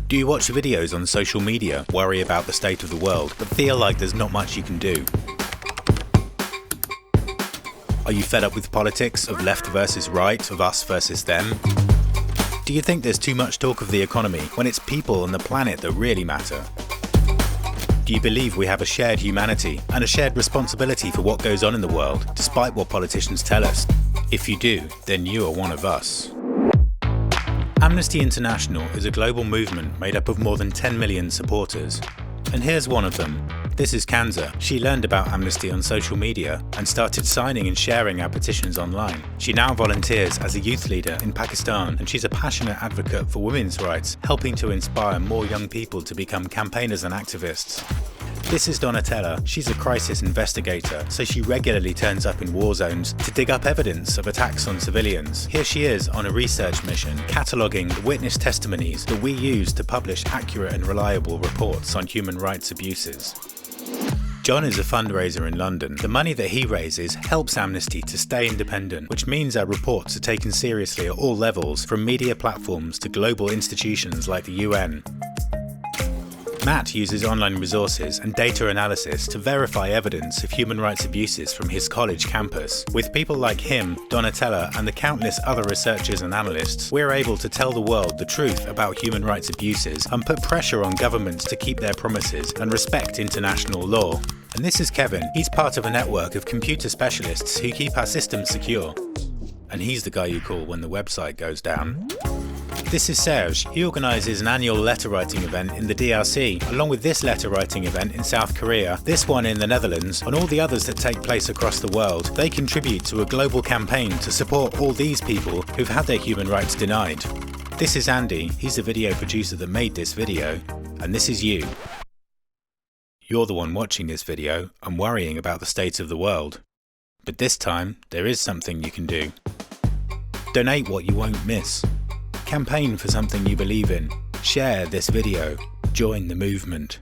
Do you watch videos on social media, worry about the state of the world, but feel like there's not much you can do? Are you fed up with politics, of left versus right, of us versus them? Do you think there's too much talk of the economy when it's people and the planet that really matter? Do you believe we have a shared humanity and a shared responsibility for what goes on in the world, despite what politicians tell us? If you do, then you are one of us. Amnesty International is a global movement made up of more than 10 million supporters. And here's one of them. This is Kanza. She learned about Amnesty on social media and started signing and sharing our petitions online. She now volunteers as a youth leader in Pakistan, and she's a passionate advocate for women's rights, helping to inspire more young people to become campaigners and activists. This is Donatella. She's a crisis investigator, so she regularly turns up in war zones to dig up evidence of attacks on civilians. Here she is on a research mission, cataloguing the witness testimonies that we use to publish accurate and reliable reports on human rights abuses. John is a fundraiser in London. The money that he raises helps Amnesty to stay independent, which means our reports are taken seriously at all levels, from media platforms to global institutions like the UN. Matt uses online resources and data analysis to verify evidence of human rights abuses from his college campus. With people like him, Donatella, and the countless other researchers and analysts, we're able to tell the world the truth about human rights abuses and put pressure on governments to keep their promises and respect international law. And this is Kevin. He's part of a network of computer specialists who keep our systems secure. And he's the guy you call when the website goes down. This is Serge. He organises an annual letter writing event in the DRC, along with this letter writing event in South Korea, this one in the Netherlands, and all the others that take place across the world. They contribute to a global campaign to support all these people who've had their human rights denied. This is Andy. He's the video producer that made this video, and this is you. You're the one watching this video and worrying about the state of the world. But this time, there is something you can do. Donate what you won't miss. Campaign for something you believe in. Share this video. Join the movement.